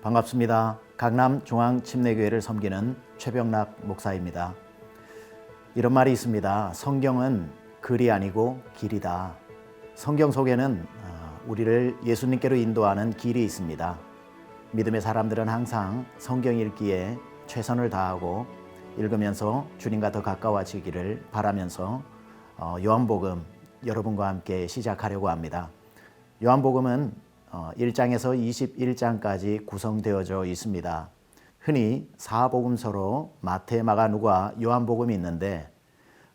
반갑습니다. 강남 중앙침례교회를 섬기는 최병락 목사입니다. 이런 말이 있습니다. 성경은 글이 아니고 길이다. 성경 속에는 우리를 예수님께로 인도하는 길이 있습니다. 믿음의 사람들은 항상 성경 읽기에 최선을 다하고 읽으면서 주님과 더 가까워지기를 바라면서 요한복음 여러분과 함께 시작하려고 합니다. 요한복음은 1장에서 21장까지 구성되어져 있습니다. 흔히 사복음서로 마태, 마가, 누가, 요한복음이 있는데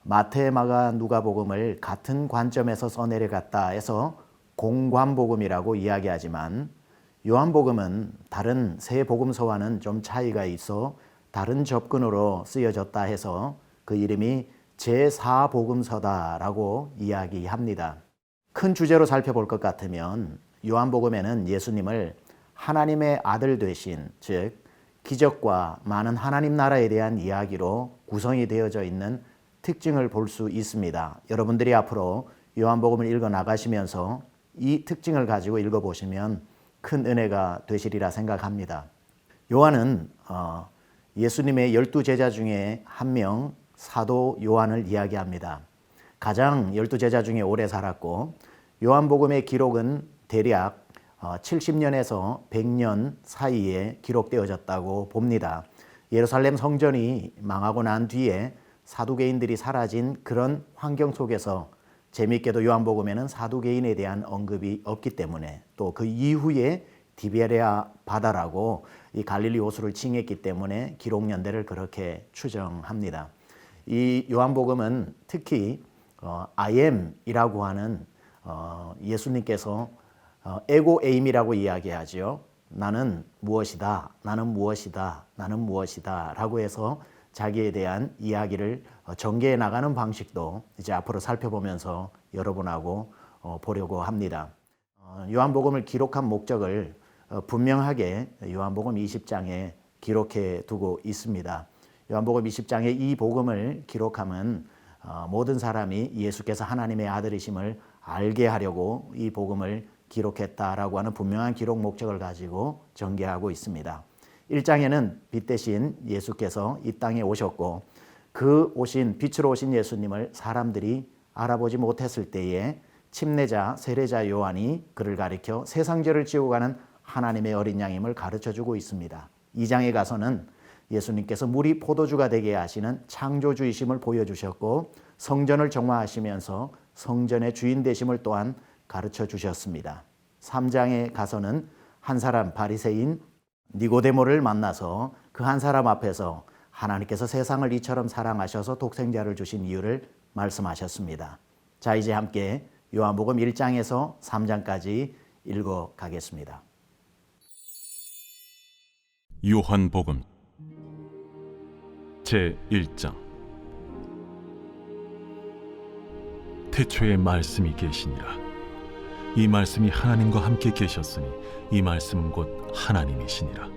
마태, 마가, 누가복음을 같은 관점에서 써내려갔다 해서 공관복음이라고 이야기하지만 요한복음은 다른 세 복음서와는 좀 차이가 있어 다른 접근으로 쓰여졌다 해서 그 이름이 제4복음서다라고 이야기합니다. 큰 주제로 살펴볼 것 같으면 요한복음에는 예수님을 하나님의 아들 되신, 즉 기적과 많은 하나님 나라에 대한 이야기로 구성이 되어져 있는 특징을 볼 수 있습니다. 여러분들이 앞으로 요한복음을 읽어 나가시면서 이 특징을 가지고 읽어보시면 큰 은혜가 되시리라 생각합니다. 요한은 예수님의 12제자 중에 한 명 사도 요한을 이야기합니다. 가장 12제자 중에 오래 살았고 요한복음의 기록은 대략 70년에서 100년 사이에 기록되어졌다고 봅니다. 예루살렘 성전이 망하고 난 뒤에 사두개인들이 사라진 그런 환경 속에서 재미있게도 요한복음에는 사두개인에 대한 언급이 없기 때문에 또 그 이후에 디베레아 바다라고 이 갈릴리 호수를 칭했기 때문에 기록 연대를 그렇게 추정합니다. 이 요한복음은 특히 I am이라고 하는 예수님께서 에고 에임이라고 이야기하죠. 나는 무엇이다, 나는 무엇이다, 나는 무엇이다 라고 해서 자기에 대한 이야기를 전개해 나가는 방식도 이제 앞으로 살펴보면서 여러분하고 보려고 합니다. 요한복음을 기록한 목적을 분명하게 요한복음 20장에 기록해 두고 있습니다. 요한복음 20장에 이 복음을 기록함은 모든 사람이 예수께서 하나님의 아들이심을 알게 하려고 이 복음을 기록했다라고 하는 분명한 기록 목적을 가지고 전개하고 있습니다. 1장에는 빛 대신 예수께서 이 땅에 오셨고 그 빛으로 오신 예수님을 사람들이 알아보지 못했을 때에 침례자, 세례자 요한이 그를 가리켜 세상 죄를 지고 가는 하나님의 어린 양임을 가르쳐주고 있습니다. 2장에 가서는 예수님께서 물이 포도주가 되게 하시는 창조주이심을 보여주셨고 성전을 정화하시면서 성전의 주인 되심을 또한 가르쳐 주셨습니다. 3장에 가서는 한 사람 바리새인 니고데모를 만나서 그 한 사람 앞에서 하나님께서 세상을 이처럼 사랑하셔서 독생자를 주신 이유를 말씀하셨습니다. 자, 이제 함께 요한복음 1장에서 3장까지 읽어 가겠습니다. 요한복음 제1장. 태초에 말씀이 계시니라. 이 말씀이 하나님과 함께 계셨으니 이 말씀은 곧 하나님이시니라.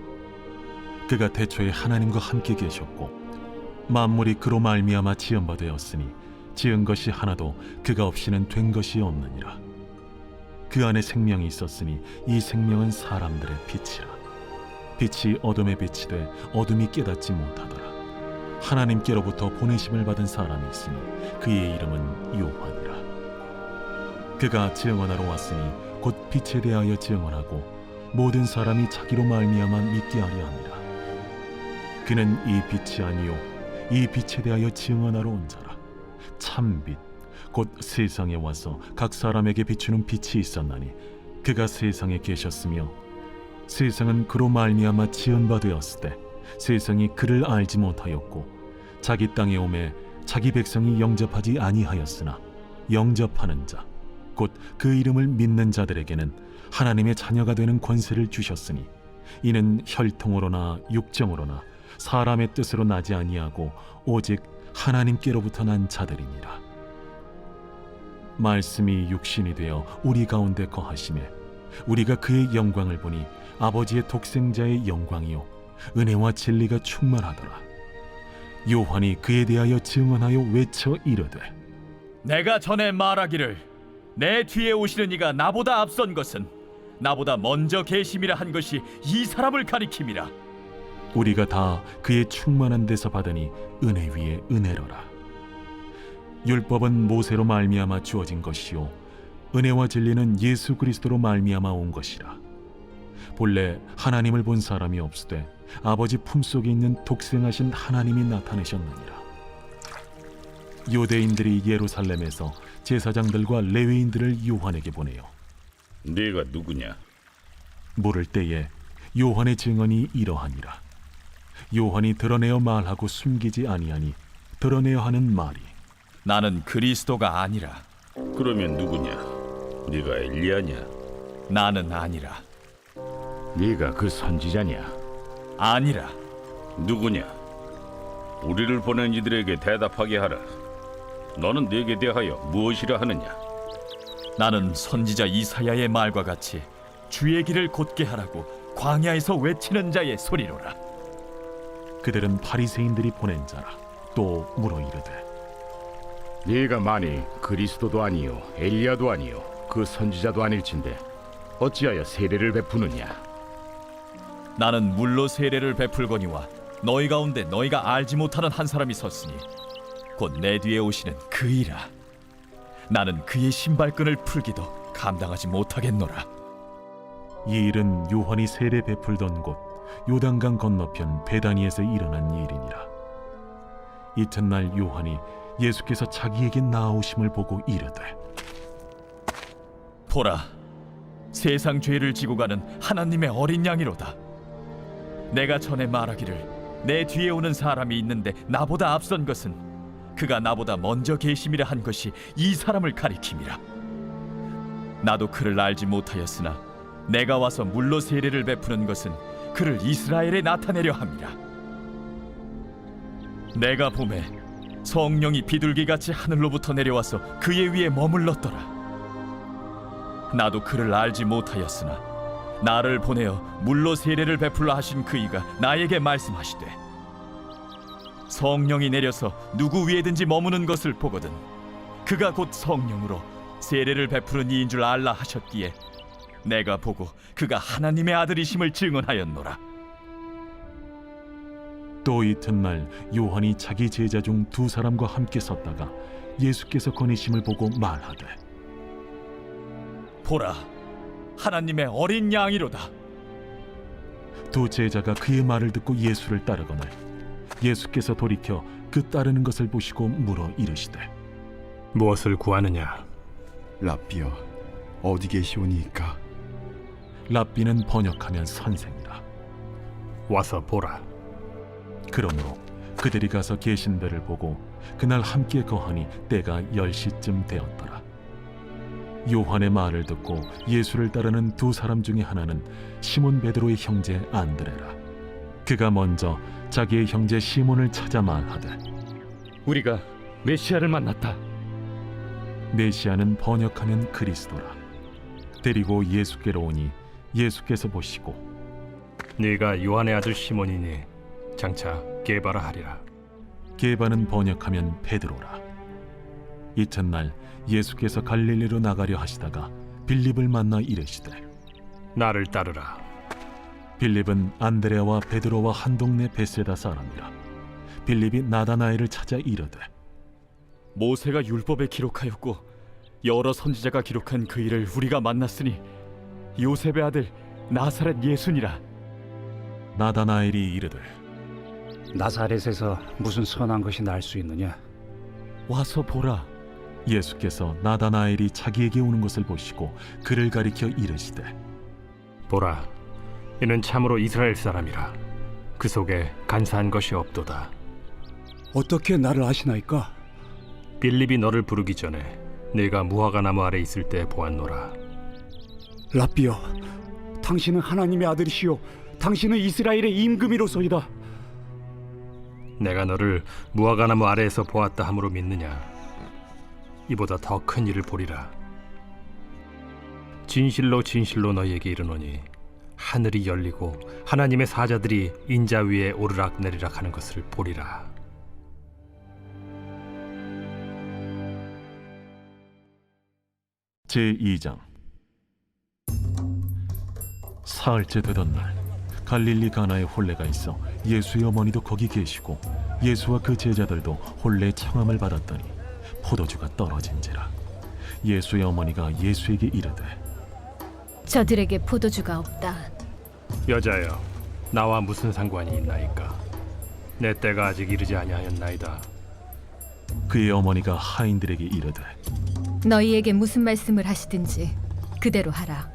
그가 태초에 하나님과 함께 계셨고 만물이 그로 말미암아 지은 바 되었으니 지은 것이 하나도 그가 없이는 된 것이 없느니라. 그 안에 생명이 있었으니 이 생명은 사람들의 빛이라. 빛이 어둠에 빛이 돼 어둠이 깨닫지 못하더라. 하나님께로부터 보내심을 받은 사람이 있으니 그의 이름은 요한이라. 그가 증언하러 왔으니 곧 빛에 대하여 증언하고 모든 사람이 자기로 말미암아 믿게 하려 함이라. 그는 이 빛이 아니요 이 빛에 대하여 증언하러 온 자라. 참빛 곧 세상에 와서 각 사람에게 비추는 빛이 있었나니 그가 세상에 계셨으며 세상은 그로 말미암아 지은 바 되었을 때 세상이 그를 알지 못하였고 자기 땅에 오매 자기 백성이 영접하지 아니하였으나 영접하는 자 곧 그 이름을 믿는 자들에게는 하나님의 자녀가 되는 권세를 주셨으니 이는 혈통으로나 육정으로나 사람의 뜻으로 나지 아니하고 오직 하나님께로부터 난 자들이니라. 말씀이 육신이 되어 우리 가운데 거하시매 우리가 그의 영광을 보니 아버지의 독생자의 영광이요 은혜와 진리가 충만하더라. 요한이 그에 대하여 증언하여 외쳐 이르되 내가 전에 말하기를 내 뒤에 오시는 이가 나보다 앞선 것은 나보다 먼저 계심이라 한 것이 이 사람을 가리킴이라. 우리가 다 그의 충만한 데서 받으니 은혜 위에 은혜로라. 율법은 모세로 말미암아 주어진 것이요 은혜와 진리는 예수 그리스도로 말미암아 온 것이라. 본래 하나님을 본 사람이 없으되 아버지 품속에 있는 독생하신 하나님이 나타내셨느니라. 유대인들이 예루살렘에서 제사장들과 레위인들을 요한에게 보내요. 네가 누구냐? 물을 때에 요한의 증언이 이러하니라. 요한이 드러내어 말하고 숨기지 아니하니 드러내어 하는 말이 나는 그리스도가 아니라. 그러면 누구냐? 네가 엘리야냐? 나는 아니라. 네가 그 선지자냐? 아니라. 누구냐? 우리를 보낸 이들에게 대답하게 하라. 너는 네게 대하여 무엇이라 하느냐? 나는 선지자 이사야의 말과 같이 주의 길을 곧게 하라고 광야에서 외치는 자의 소리로라. 그들은 바리새인들이 보낸 자라. 또 물어 이르되 네가 만일 그리스도도 아니요 엘리야도 아니요 그 선지자도 아닐진데 어찌하여 세례를 베푸느냐? 나는 물로 세례를 베풀거니와 너희 가운데 너희가 알지 못하는 한 사람이 섰으니 곧 내 뒤에 오시는 그이라. 나는 그의 신발끈을 풀기도 감당하지 못하겠노라. 이 일은 요한이 세례 베풀던 곳 요단강 건너편 베다니에서 일어난 일이니라. 이튿날 요한이 예수께서 자기에게 나아오심을 보고 이르되 보라, 세상 죄를 지고 가는 하나님의 어린 양이로다. 내가 전에 말하기를 내 뒤에 오는 사람이 있는데 나보다 앞선 것은 그가 나보다 먼저 계심이라 한 것이 이 사람을 가리킴이라. 나도 그를 알지 못하였으나 내가 와서 물로 세례를 베푸는 것은 그를 이스라엘에 나타내려 함이라. 내가 보매 성령이 비둘기같이 하늘로부터 내려와서 그의 위에 머물렀더라. 나도 그를 알지 못하였으나 나를 보내어 물로 세례를 베풀라 하신 그이가 나에게 말씀하시되 성령이 내려서 누구 위에든지 머무는 것을 보거든 그가 곧 성령으로 세례를 베푸는 이인 줄 알라 하셨기에 내가 보고 그가 하나님의 아들이심을 증언하였노라. 또 이튿날 요한이 자기 제자 중 두 사람과 함께 섰다가 예수께서 거니심을 보고 말하되 보라, 하나님의 어린 양이로다. 두 제자가 그의 말을 듣고 예수를 따르거늘 예수께서 돌이켜 그 따르는 것을 보시고 물어 이르시되 무엇을 구하느냐? 랍비여, 어디 계시오니이까? 랍비는 번역하면 선생이라. 와서 보라. 그러므로 그들이 가서 계신 데를 보고 그날 함께 거하니 때가 10시쯤 되었더라. 요한의 말을 듣고 예수를 따르는 두 사람 중에 하나는 시몬 베드로의 형제 안드레라. 그가 먼저 자기의 형제 시몬을 찾아 말하되 우리가 메시아를 만났다. 메시아는 번역하면 그리스도라. 데리고 예수께로 오니 예수께서 보시고 네가 요한의 아들 시몬이니 장차 게바라 하리라. 게바는 번역하면 베드로라. 이튿날 예수께서 갈릴리로 나가려 하시다가 빌립을 만나 이르시되 나를 따르라. 빌립은 안드레와 베드로와 한 동네 베세다 사람이라. 빌립이 나다나엘을 찾아 이르되 모세가 율법에 기록하였고 여러 선지자가 기록한 그 일을 우리가 만났으니 요셉의 아들 나사렛 예수니라. 나다나엘이 이르되 나사렛에서 무슨 선한 것이 날 수 있느냐? 와서 보라. 예수께서 나다나엘이 자기에게 오는 것을 보시고 그를 가리켜 이르시되 보라, 이는 참으로 이스라엘 사람이라. 그 속에 간사한 것이 없도다. 어떻게 나를 아시나이까? 빌립이 너를 부르기 전에 네가 무화과 나무 아래 있을 때 보았노라. 랍비여, 당신은 하나님의 아들이시요 당신은 이스라엘의 임금이로소이다. 내가 너를 무화과 나무 아래에서 보았다 함으로 믿느냐? 이보다 더 큰 일을 보리라. 진실로 진실로 너희에게 이르노니 하늘이 열리고 하나님의 사자들이 인자 위에 오르락 내리락 하는 것을 보리라. 제2장 사흘째 되던 날 갈릴리 가나에 혼례가 있어 예수의 어머니도 거기 계시고 예수와 그 제자들도 혼례 청함을 받았더니 포도주가 떨어진지라. 예수의 어머니가 예수에게 이르되 저들에게 포도주가 없다. 여자여, 나와 무슨 상관이 있나이까? 내 때가 아직 이르지 아니하였나이다. 그의 어머니가 하인들에게 이르되 너희에게 무슨 말씀을 하시든지 그대로 하라.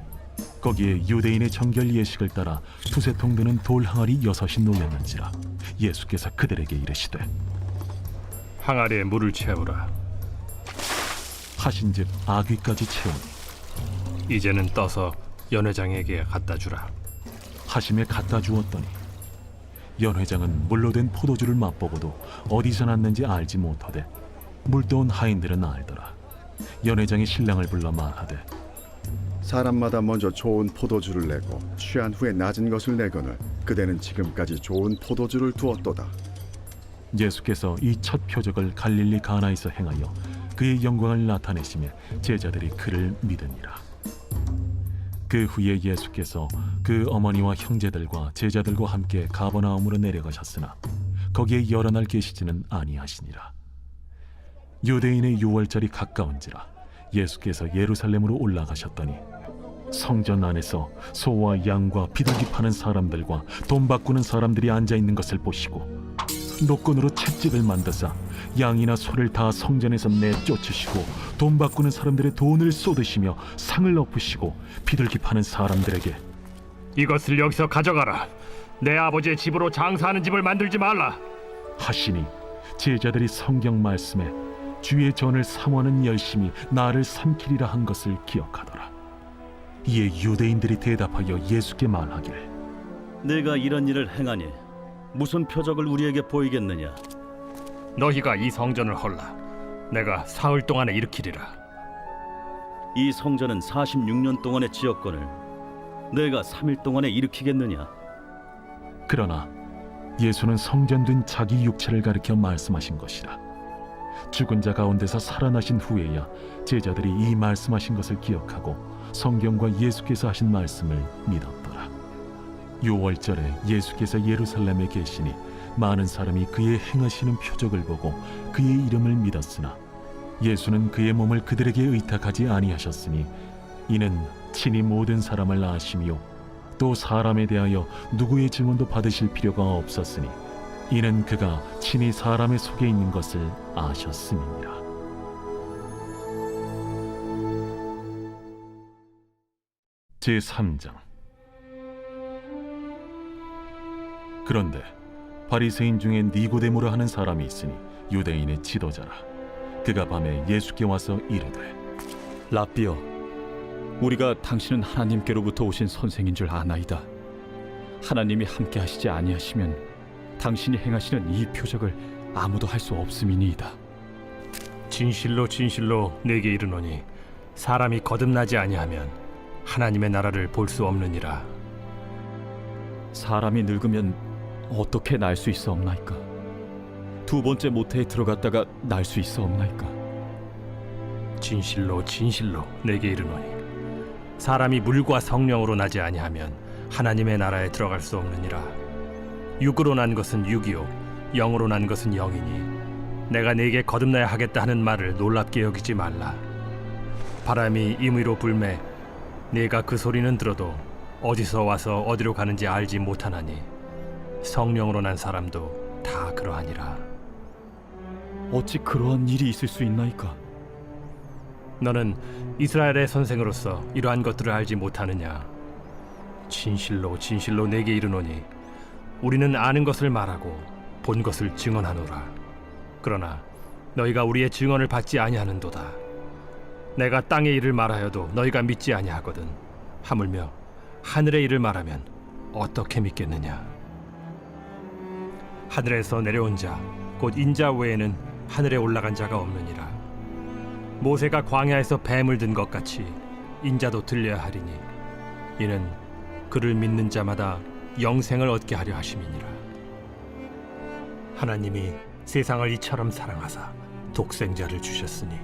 거기에 유대인의 정결 예식을 따라 두세 통 드는 돌 항아리 6이 놓였는지라. 예수께서 그들에게 이르시되 항아리에 물을 채우라. 하신즉 아귀까지 채우니 이제는 떠서 연회장에게 갖다 주라. 하심에 갖다 주었더니 연회장은 물로 된 포도주를 맛보고도 어디서 났는지 알지 못하되 물떠온 하인들은 알더라. 연회장이 신랑을 불러 말하되 사람마다 먼저 좋은 포도주를 내고 취한 후에 낮은 것을 내거늘 그대는 지금까지 좋은 포도주를 두었도다. 예수께서 이 첫 표적을 갈릴리 가나에서 행하여 그의 영광을 나타내시며 제자들이 그를 믿으니라. 그 후에 예수께서 그 어머니와 형제들과 제자들과 함께 가버나움으로 내려가셨으나 거기에 여러 날 계시지는 아니하시니라. 유대인의 유월절이 가까운지라 예수께서 예루살렘으로 올라가셨더니 성전 안에서 소와 양과 비둘기 파는 사람들과 돈 바꾸는 사람들이 앉아 있는 것을 보시고 노끈으로 채찍을 만드사 양이나 소를 다 성전에서 내쫓으시고 돈 바꾸는 사람들의 돈을 쏟으시며 상을 엎으시고 비둘기 파는 사람들에게 이것을 여기서 가져가라. 내 아버지의 집으로 장사하는 집을 만들지 말라. 하시니 제자들이 성경 말씀에 주의 전을 삼원은 열심히 나를 삼키리라 한 것을 기억하더라. 이에 유대인들이 대답하여 예수께 말하기를 내가 이런 일을 행하니 무슨 표적을 우리에게 보이겠느냐? 너희가 이 성전을 헐라. 내가 사흘 동안에 일으키리라. 이 성전은 46년 동안의 지었건을 내가 3일 동안에 일으키겠느냐? 그러나 예수는 성전된 자기 육체를 가리켜 말씀하신 것이라. 죽은 자 가운데서 살아나신 후에야 제자들이 이 말씀하신 것을 기억하고 성경과 예수께서 하신 말씀을 믿었더라. 유월절에 예수께서 예루살렘에 계시니 많은 사람이 그의 행하시는 표적을 보고 그의 이름을 믿었으나 예수는 그의 몸을 그들에게 의탁하지 아니하셨으니 이는 친히 모든 사람을 아시며 또 사람에 대하여 누구의 증언도 받으실 필요가 없었으니 이는 그가 친히 사람의 속에 있는 것을 아셨음이니라. 제3장. 그런데 바리새인 중에 니고데모라 하는 사람이 있으니 유대인의 지도자라. 그가 밤에 예수께 와서 이르되 라삐여, 우리가 당신은 하나님께로부터 오신 선생인 줄 아나이다. 하나님이 함께 하시지 아니하시면 당신이 행하시는 이 표적을 아무도 할 수 없음이니이다. 진실로 진실로 내게 이르노니 사람이 거듭나지 아니하면 하나님의 나라를 볼 수 없느니라. 사람이 늙으면 어떻게 날 수 있어 없나이까? 두 번째 모태에 들어갔다가 날 수 있어 없나이까? 진실로 진실로 내게 이르노니 사람이 물과 성령으로 나지 아니하면 하나님의 나라에 들어갈 수 없느니라. 육으로 난 것은 육이요 영으로 난 것은 영이니 내가 네게 거듭나야 하겠다 하는 말을 놀랍게 여기지 말라. 바람이 임의로 불매 네가 그 소리는 들어도 어디서 와서 어디로 가는지 알지 못하나니 성령으로 난 사람도 다 그러하니라. 어찌 그러한 일이 있을 수 있나이까? 너는 이스라엘의 선생으로서 이러한 것들을 알지 못하느냐? 진실로 진실로 내게 이르노니 우리는 아는 것을 말하고 본 것을 증언하노라. 그러나 너희가 우리의 증언을 받지 아니하는도다. 내가 땅의 일을 말하여도 너희가 믿지 아니하거든. 하물며 하늘의 일을 말하면 어떻게 믿겠느냐? 하늘에서 내려온 자 곧 인자 외에는 하늘에 올라간 자가 없느니라. 모세가 광야에서 뱀을 든 것 같이 인자도 들려야 하리니 이는 그를 믿는 자마다 영생을 얻게 하려 하심이니라. 하나님이 세상을 이처럼 사랑하사 독생자를 주셨으니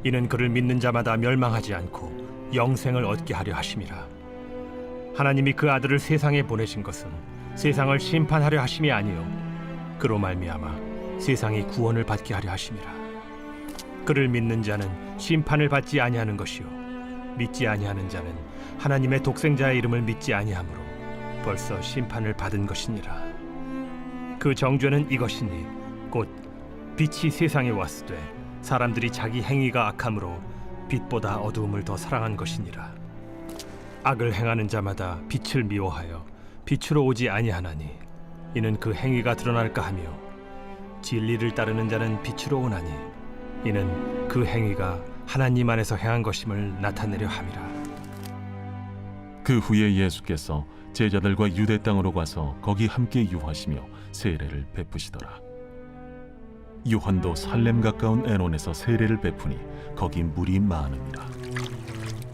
이는 그를 믿는 자마다 멸망하지 않고 영생을 얻게 하려 하심이라. 하나님이 그 아들을 세상에 보내신 것은 세상을 심판하려 하심이 아니요 그로 말미암아 세상이 구원을 받게 하려 하심이라. 그를 믿는 자는 심판을 받지 아니하는 것이요 믿지 아니하는 자는 하나님의 독생자의 이름을 믿지 아니하므로 벌써 심판을 받은 것이니라. 그 정죄는 이것이니 곧 빛이 세상에 왔으되 사람들이 자기 행위가 악함으로 빛보다 어두움을 더 사랑한 것이니라. 악을 행하는 자마다 빛을 미워하여 빛으로 오지 아니하나니 이는 그 행위가 드러날까 하며 진리를 따르는 자는 빛으로 오나니 이는 그 행위가 하나님 안에서 행한 것임을 나타내려 함이라. 그 후에 예수께서 제자들과 유대 땅으로 가서 거기 함께 유하시며 세례를 베푸시더라. 요한도 살렘 가까운 에논에서 세례를 베푸니 거기 물이 많음이라.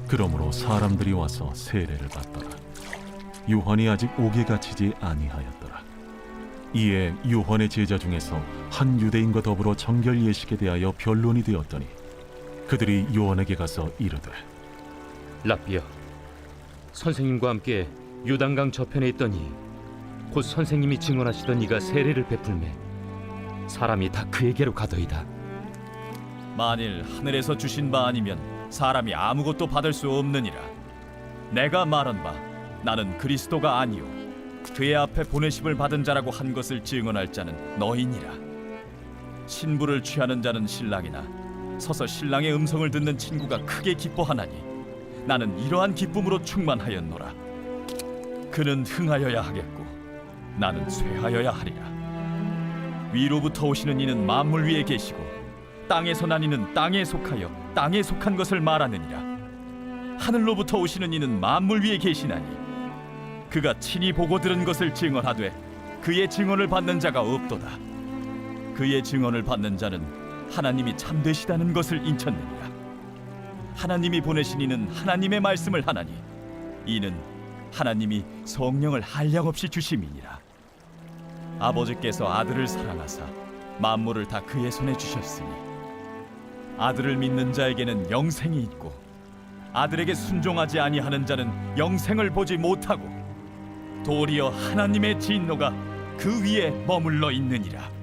그러므로 사람들이 와서 세례를 받더라. 요한이 아직 옥에 갇히지 아니하였더라. 이에 요한의 제자 중에서 한 유대인과 더불어 정결 예식에 대하여 변론이 되었더니 그들이 요한에게 가서 이르되 랍비여, 선생님과 함께 요단강 저편에 있더니 곧 선생님이 증언하시던 이가 세례를 베풀매 사람이 다 그에게로 가더이다. 만일 하늘에서 주신 바 아니면 사람이 아무것도 받을 수 없느니라. 내가 말한 바 나는 그리스도가 아니요 그의 앞에 보내심을 받은 자라고 한 것을 증언할 자는 너희니라. 신부를 취하는 자는 신랑이나 서서 신랑의 음성을 듣는 친구가 크게 기뻐하나니 나는 이러한 기쁨으로 충만하였노라. 그는 흥하여야 하겠고 나는 쇠하여야 하리라. 위로부터 오시는 이는 만물 위에 계시고 땅에서 난 이는 땅에 속하여 땅에 속한 것을 말하느니라. 하늘로부터 오시는 이는 만물 위에 계시나니 그가 친히 보고 들은 것을 증언하되 그의 증언을 받는 자가 없도다. 그의 증언을 받는 자는 하나님이 참되시다는 것을 인쳤느니라. 하나님이 보내신 이는 하나님의 말씀을 하나니 이는 하나님이 성령을 한량없이 주심이니라. 아버지께서 아들을 사랑하사 만물을 다 그의 손에 주셨으니 아들을 믿는 자에게는 영생이 있고 아들에게 순종하지 아니하는 자는 영생을 보지 못하고 도리어 하나님의 진노가 그 위에 머물러 있느니라.